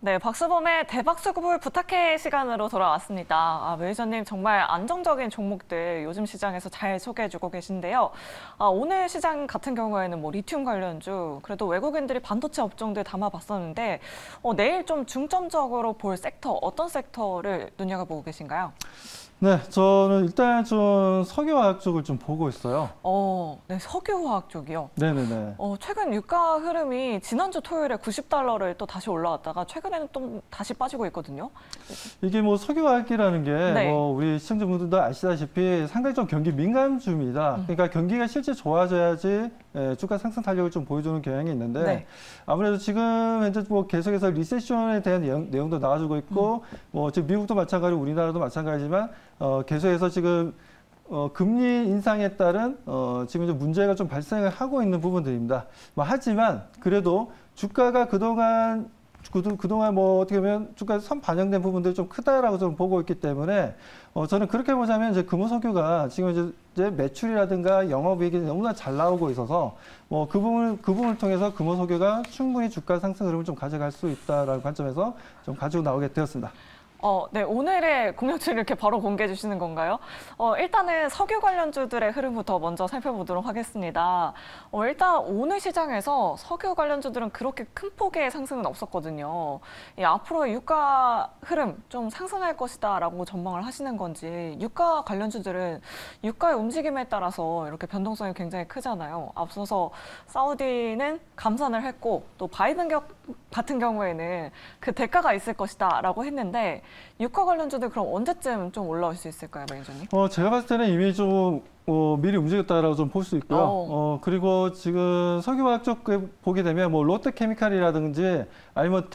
네, 박수범의 대박 수급을 부탁해 시간으로 돌아왔습니다. 매니저님 정말 안정적인 종목들 요즘 시장에서 잘 소개해주고 계신데요. 오늘 시장 같은 경우에는 뭐 리튬 관련주, 그래도 외국인들이 반도체 업종들 담아봤었는데 내일 좀 중점적으로 볼 섹터, 어떤 섹터를 눈여겨보고 계신가요? 네, 저는 일단 좀 석유화학 쪽을 좀 보고 있어요. 네, 석유화학 쪽이요. 네네네. 최근 유가 흐름이 지난주 토요일에 $90를 또 다시 올라왔다가 최근에는 또 다시 빠지고 있거든요. 이게 뭐 석유화학이라는 게 네. 뭐 우리 시청자분들도 아시다시피 상당히 좀 경기 민감주입니다. 그러니까 경기가 실제 좋아져야지 주가 상승 탄력을 좀 보여주는 경향이 있는데 네. 아무래도 지금 현재 뭐 계속해서 리세션에 대한 내용도 나와주고 있고 뭐 지금 미국도 마찬가지고 우리나라도 마찬가지지만 계속해서 지금 금리 인상에 따른 지금 좀 문제가 좀 발생을 하고 있는 부분들입니다. 뭐 하지만 그래도 주가가 그동안 뭐 어떻게 보면 주가에 선 반영된 부분들이 좀 크다라고 저는 보고 있기 때문에 저는 그렇게 보자면 이제 금호석유가 지금 이제 매출이라든가 영업이익이 너무나 잘 나오고 있어서 뭐 그 부분을 통해서 금호석유가 충분히 주가 상승 흐름을 좀 가져갈 수 있다라는 관점에서 좀 가지고 나오게 되었습니다. 네, 오늘의 공략주를 이렇게 바로 공개해 주시는 건가요? 일단은 석유 관련주들의 흐름부터 먼저 살펴보도록 하겠습니다. 일단 오늘 시장에서 석유 관련주들은 그렇게 큰 폭의 상승은 없었거든요. 앞으로의 유가 흐름 좀 상승할 것이다라고 전망을 하시는 건지, 유가 관련주들은 유가의 움직임에 따라서 이렇게 변동성이 굉장히 크잖아요. 앞서서 사우디는 감산을 했고 또 바이든 같은 경우에는 그 대가가 있을 것이다라고 했는데 유가 관련주들 그럼 언제쯤 좀 올라올 수 있을까요, 매니저님? 제가 봤을 때는 이미 좀 미리 움직였다라고 좀 볼 수 있고요. 그리고 지금 석유화학 쪽 보게 되면 뭐 롯데케미칼이라든지 아니면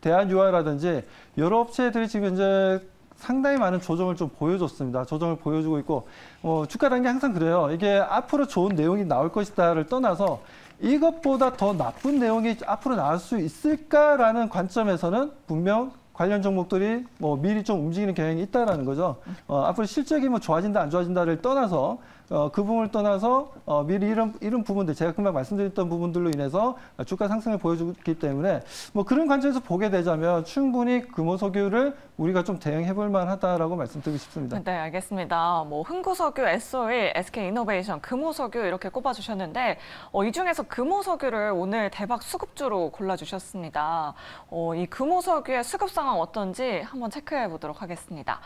대한유화라든지 여러 업체들이 지금 이제 상당히 많은 조정을 좀 보여줬습니다. 조정을 보여주고 있고 주가라는 게 항상 그래요. 이게 앞으로 좋은 내용이 나올 것이다를 떠나서 이것보다 더 나쁜 내용이 앞으로 나올 수 있을까라는 관점에서는 분명 관련 종목들이 뭐 미리 좀 움직이는 경향이 있다라는 거죠. 앞으로 실적이 뭐 좋아진다 안 좋아진다를 떠나서 그 부분을 떠나서 미리 이런 부분들 제가 금방 말씀드렸던 부분들로 인해서 주가 상승을 보여주기 때문에 뭐 그런 관점에서 보게 되자면 충분히 금호석유를 우리가 좀 대응해 볼 만하다라고 말씀드리고 싶습니다. 네, 알겠습니다. 뭐 흥구석유, S-오일, SK이노베이션, 금호석유 이렇게 꼽아주셨는데 이 중에서 금호석유를 오늘 대박 수급주로 골라주셨습니다. 이 금호석유의 수급 상황 어떤지 한번 체크해 보도록 하겠습니다.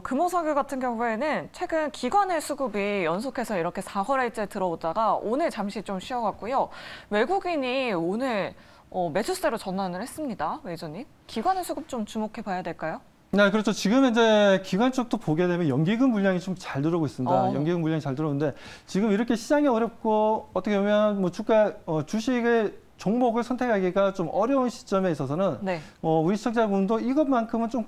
금호석유 같은 경우에는 최근 기관의 수급이 연속해서 이렇게 4거래일째 들어오다가 오늘 잠시 좀 쉬어갔고요. 외국인이 오늘 매수세로 전환을 했습니다. 매니저님. 기관의 수급 좀 주목해 봐야 될까요? 네, 그렇죠. 지금 이제 기관 쪽도 보게 되면 연기금 물량이 좀 잘 들어오고 있습니다. 연기금 물량이 잘 들어오는데 지금 이렇게 시장이 어렵고 어떻게 보면 뭐 주식의 종목을 선택하기가 좀 어려운 시점에 있어서는 네. 우리 시청자분도 이것만큼은 좀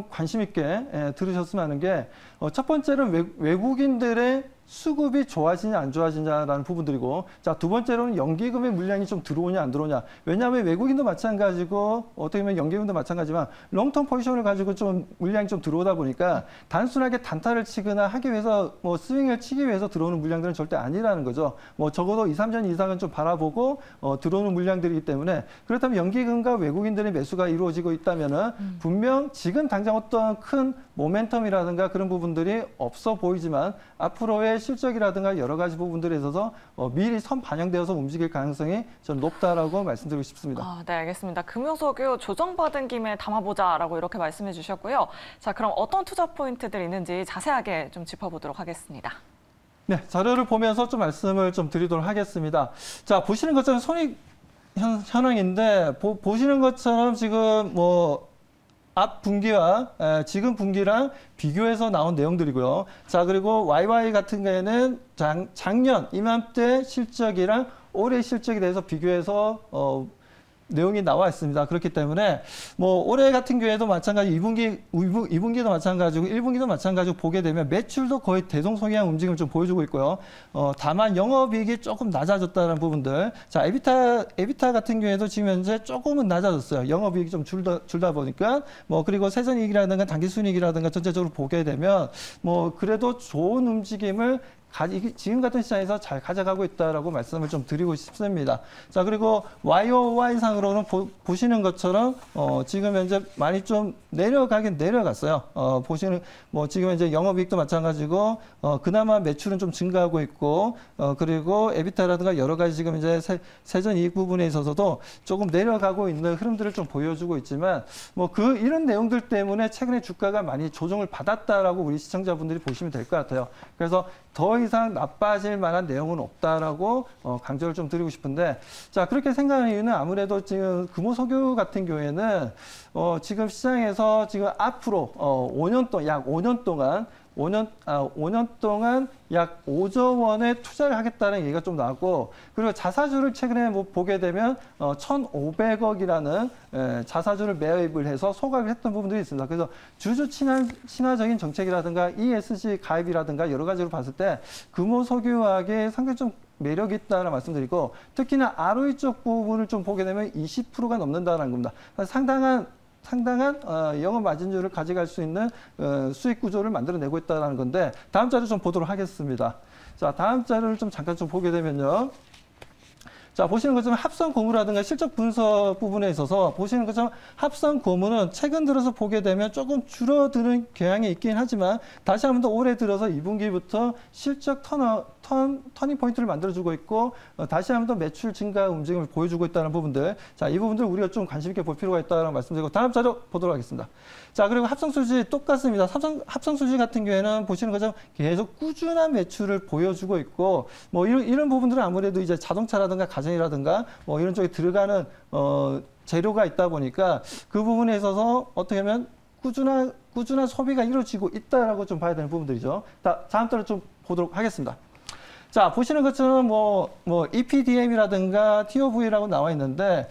관심 있게 들으셨으면 하는 게 첫 번째는 외국인들의 수급이 좋아지냐 안 좋아지냐라는 부분들이고 자, 두 번째로는 연기금의 물량이 좀 들어오냐 안 들어오냐. 왜냐하면 외국인도 마찬가지고 어떻게 보면 연기금도 마찬가지지만 롱텀 포지션을 가지고 좀 물량이 좀 들어오다 보니까 단순하게 단타를 치거나 하기 위해서 뭐 스윙을 치기 위해서 들어오는 물량들은 절대 아니라는 거죠. 뭐 적어도 2, 3년 이상은 좀 바라보고 들어오는 물량들이기 때문에 그렇다면 연기금과 외국인들의 매수가 이루어지고 있다면은 분명 지금 당장 어떤 큰 모멘텀이라든가 그런 부분들이 없어 보이지만 앞으로의 실적이라든가 여러 가지 부분들에 있어서 미리 선 반영되어서 움직일 가능성이 저는 높다라고 말씀드리고 싶습니다. 네, 알겠습니다. 금호석유 조정받은 김에 담아보자라고 이렇게 말씀해 주셨고요. 자, 그럼 어떤 투자 포인트들이 있는지 자세하게 좀 짚어보도록 하겠습니다. 네, 자료를 보면서 좀 말씀을 좀 드리도록 하겠습니다. 자, 보시는 것처럼 손익 현황인데 보시는 것처럼 지금 뭐 앞 분기와 지금 분기랑 비교해서 나온 내용들이고요. 자, 그리고 YY 같은 경우에는 작년 이맘때 실적이랑 올해 실적에 대해서 비교해서 내용이 나와 있습니다. 그렇기 때문에 뭐 올해 같은 경우에도 마찬가지 2분기도 마찬가지고 1분기도 마찬가지고 보게 되면 매출도 거의 대동소이한 움직임을 좀 보여주고 있고요. 다만 영업이익이 조금 낮아졌다는 부분들. 자, 에비타 같은 경우에도 지금 현재 조금은 낮아졌어요. 영업이익이 좀 줄다 보니까 뭐 그리고 세전이익이라든가 당기순이익이라든가 전체적으로 보게 되면 뭐 그래도 좋은 움직임을 지금 같은 시장에서 잘 가져가고 있다라고 말씀을 좀 드리고 싶습니다. 자, 그리고 YOY 상으로는 보시는 것처럼 지금 현재 많이 좀 내려가긴 내려갔어요. 보시는 뭐 지금 현재 영업이익도 마찬가지고 그나마 매출은 좀 증가하고 있고 그리고 에비타라든가 여러 가지 지금 이제 세전 이익 부분에 있어서도 조금 내려가고 있는 흐름들을 좀 보여주고 있지만 뭐 이런 내용들 때문에 최근에 주가가 많이 조정을 받았다라고 우리 시청자분들이 보시면 될 것 같아요. 그래서 더 이상 나빠질 만한 내용은 없다라고 강조를 좀 드리고 싶은데, 자, 그렇게 생각하는 이유는 아무래도 지금 금호석유 같은 경우에는 지금 시장에서 지금 앞으로 5년 동안 약 5년 동안 5년 동안 약 5조 원의 투자를 하겠다는 얘기가 좀 나왔고, 그리고 자사주를 최근에 뭐 보게 되면 1,500억이라는 자사주를 매입을 해서 소각을 했던 부분들이 있습니다. 그래서 주주 친화적인 정책이라든가 ESG 가입이라든가 여러 가지로 봤을 때 금호석유화학이 상당히 좀 매력이 있다는 말씀드리고, 특히나 ROE 쪽 부분을 좀 보게 되면 20%가 넘는다는 겁니다. 상당한 영업 마진율을 가져갈 수 있는 수익 구조를 만들어내고 있다는 건데, 다음 자료 좀 보도록 하겠습니다. 자, 다음 자료를 좀 잠깐 좀 보게 되면요. 자, 보시는 것처럼 합성 고무라든가 실적 분석 부분에 있어서 보시는 것처럼 합성 고무는 최근 들어서 보게 되면 조금 줄어드는 경향이 있긴 하지만 다시 한 번 더 올해 들어서 2분기부터 실적 터닝 포인트를 만들어주고 있고 다시 한 번 더 매출 증가 움직임을 보여주고 있다는 부분들. 자, 이 부분들 우리가 좀 관심 있게 볼 필요가 있다는 말씀드리고 다음 자료 보도록 하겠습니다. 자, 그리고 합성수지 똑같습니다. 합성수지 같은 경우에는 보시는 것처럼 계속 꾸준한 매출을 보여주고 있고 뭐 이런 부분들은 아무래도 이제 자동차라든가 가전이라든가 뭐 이런 쪽에 들어가는 재료가 있다 보니까 그 부분에 있어서 어떻게 하면 꾸준한 소비가 이루어지고 있다라고 좀 봐야 되는 부분들이죠. 다음 자료 좀 보도록 하겠습니다. 자, 보시는 것처럼 뭐 EPDM이라든가 TOV라고 나와 있는데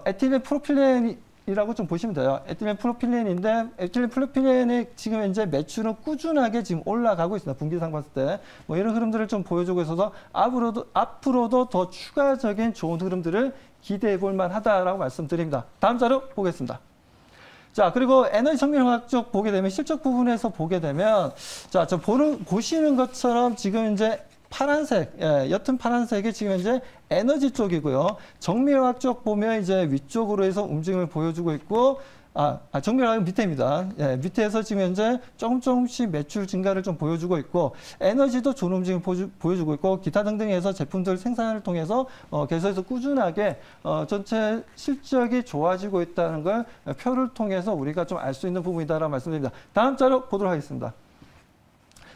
에틸렌 프로필렌이라고 좀 보시면 돼요. 에틸렌 프로필렌인데 에틸렌 프로필렌의 지금 현재 매출은 꾸준하게 지금 올라가고 있습니다. 분기상 봤을 때 뭐 이런 흐름들을 좀 보여주고 있어서 앞으로도 더 추가적인 좋은 흐름들을 기대해 볼 만하다라고 말씀드립니다. 다음 자료 보겠습니다. 자, 그리고 에너지 정밀화학 쪽 보게 되면 실적 부분에서 보게 되면 자, 보시는 것처럼 지금 이제 파란색, 옅은 파란색이 지금 현재 에너지 쪽이고요. 정밀화학 쪽 보면 이제 위쪽으로 해서 움직임을 보여주고 있고, 정밀화학은 밑에입니다. 밑에서 지금 현재 조금씩 매출 증가를 좀 보여주고 있고, 에너지도 좋은 움직임을 보여주고 있고, 기타 등등해서 제품들 생산을 통해서 계속해서 꾸준하게 전체 실적이 좋아지고 있다는 걸 표를 통해서 우리가 좀 알 수 있는 부분이다라고 말씀드립니다. 다음 자료 보도록 하겠습니다.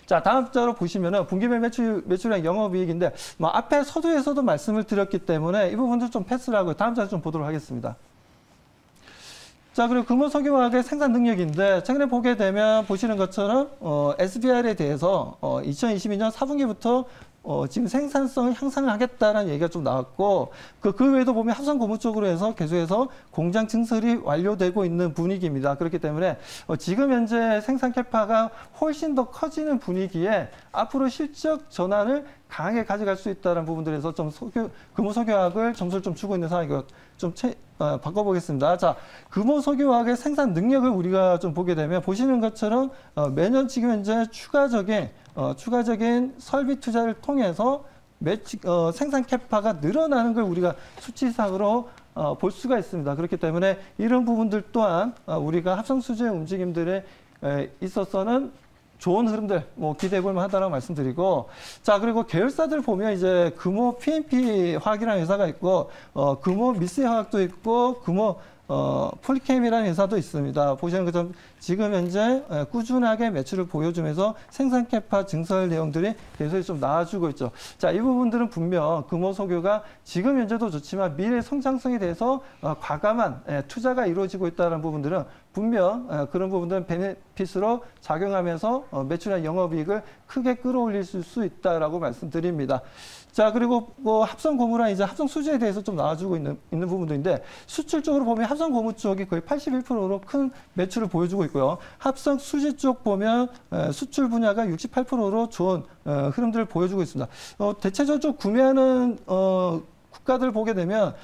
자, 다음 자로 보시면은 분기별 매출량 영업이익인데 뭐 앞에 서두에서도 말씀을 드렸기 때문에 이 부분도 좀 패스를 하고 다음 자료 좀 보도록 하겠습니다. 자, 그리고 금호석유화학의 생산 능력인데 최근에 보게 되면 보시는 것처럼 SBR에 대해서 2022년 4분기부터 지금 생산성을 향상을 하겠다는 얘기가 좀 나왔고 그 외에도 보면 합성 고무 쪽으로 해서 계속해서 공장 증설이 완료되고 있는 분위기입니다. 그렇기 때문에 지금 현재 생산 캐파가 훨씬 더 커지는 분위기에 앞으로 실적 전환을 강하게 가져갈 수 있다는 부분들에서 좀 금호석유화학을 점수를 좀 주고 있는 상황이고 좀 바꿔보겠습니다. 자, 금호석유화학의 생산 능력을 우리가 좀 보게 되면 보시는 것처럼 매년 지금 현재 추가적인 설비 투자를 통해서 생산 캐파가 늘어나는 걸 우리가 수치상으로 볼 수가 있습니다. 그렇기 때문에 이런 부분들 또한 우리가 합성수지의 움직임들에 있어서는 좋은 흐름들 기대해 볼 만하다라고 말씀드리고, 자, 그리고 계열사들 보면 이제 금호 PNP 화학이라는 회사가 있고 금호 미스 화학도 있고 금호 폴리캠이라는 회사도 있습니다. 보시는 것처럼 지금 현재 꾸준하게 매출을 보여주면서 생산 캐파 증설 내용들이 계속 좀 나와주고 있죠. 자, 이 부분들은 분명 금호석유가 지금 현재도 좋지만 미래 성장성에 대해서 과감한 투자가 이루어지고 있다는 부분들은 분명 그런 부분들은 베네핏으로 작용하면서 매출이나 영업이익을 크게 끌어올릴 수 있다라고 말씀드립니다. 자, 그리고 합성 고무랑 이제 합성 수지에 대해서 좀 나와주고 있는 부분들인데 수출 쪽으로 보면 합성 고무 쪽이 거의 81%로 큰 매출을 보여주고 있고요. 합성 수지 쪽 보면 수출 분야가 68%로 좋은 흐름들을 보여주고 있습니다. 대체적으로 좀 구매하는 국가들 보게 되면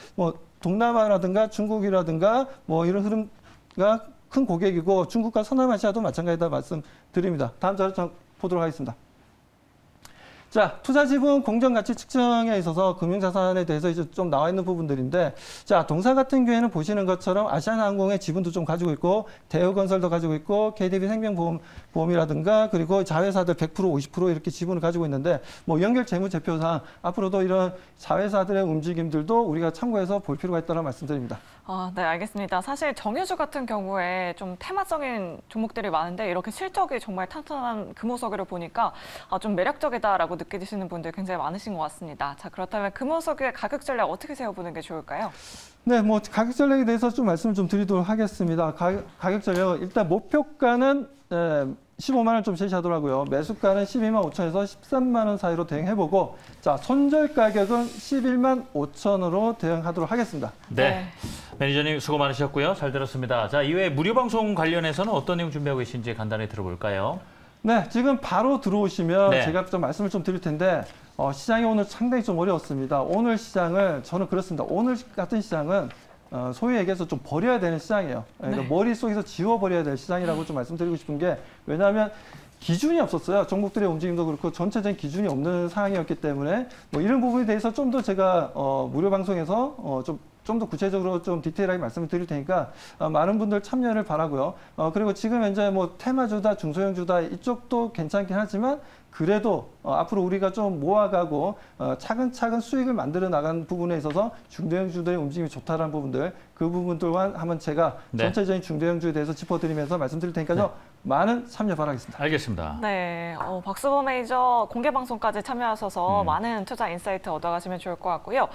동남아라든가 중국이라든가 이런 흐름가 큰 고객이고 중국과 서남아시아도 마찬가지다 말씀드립니다. 다음 자료 보도록 하겠습니다. 자, 투자 지분 공정 가치 측정에 있어서 금융자산에 대해서 이제 좀 나와 있는 부분들인데, 자, 동사 같은 경우에는 보시는 것처럼 아시아나항공의 지분도 좀 가지고 있고, 대우건설도 가지고 있고, KDB 생명보험이라든가, 그리고 자회사들 100%, 50% 이렇게 지분을 가지고 있는데, 뭐 연결 재무제표상 앞으로도 이런 자회사들의 움직임들도 우리가 참고해서 볼 필요가 있다는 말씀드립니다. 네, 알겠습니다. 사실 정유주 같은 경우에 좀 테마적인 종목들이 많은데 이렇게 실적이 정말 탄탄한 금호석유를 보니까 좀 매력적이다라고 느끼시는 분들 굉장히 많으신 것 같습니다. 자, 그렇다면 금호석유의 가격 전략 어떻게 세워보는 게 좋을까요? 네, 뭐 가격 전략에 대해서 좀 말씀을 좀 드리도록 하겠습니다. 가격 전략 일단 목표가는 15만 원 좀 제시하더라고요. 매수가는 12만 5천에서 13만 원 사이로 대응해보고, 자, 손절 가격은 11만 5천으로 대응하도록 하겠습니다. 네. 매니저님 수고 많으셨고요. 잘 들었습니다. 자, 이외에 무료 방송 관련해서는 어떤 내용 준비하고 계신지 간단히 들어볼까요? 네, 지금 바로 들어오시면 네. 제가 좀 말씀을 좀 드릴 텐데, 시장이 오늘 상당히 좀 어려웠습니다. 오늘 시장을 저는 그렇습니다. 오늘 같은 시장은 소위 얘기해서 좀 버려야 되는 시장이에요. 그러니까 네. 머릿속에서 지워버려야 될 시장이라고 좀 말씀드리고 싶은 게, 왜냐하면 기준이 없었어요. 종목들의 움직임도 그렇고 전체적인 기준이 없는 상황이었기 때문에 뭐 이런 부분에 대해서 좀 더 제가 무료 방송에서 좀 더 구체적으로 좀 디테일하게 말씀을 드릴 테니까 많은 분들 참여를 바라고요. 그리고 지금 현재 뭐 테마주다, 중소형주다 이쪽도 괜찮긴 하지만 그래도 앞으로 우리가 좀 모아가고 차근차근 수익을 만들어 나가는 부분에 있어서 중대형주들의 움직임이 좋다라는 부분들, 그 부분들만 한번 제가 네. 전체적인 중대형주에 대해서 짚어드리면서 말씀드릴 테니까요. 많은 참여 바라겠습니다. 알겠습니다. 네, 박수범 매니저 공개 방송까지 참여하셔서 많은 투자 인사이트 얻어가시면 좋을 것 같고요.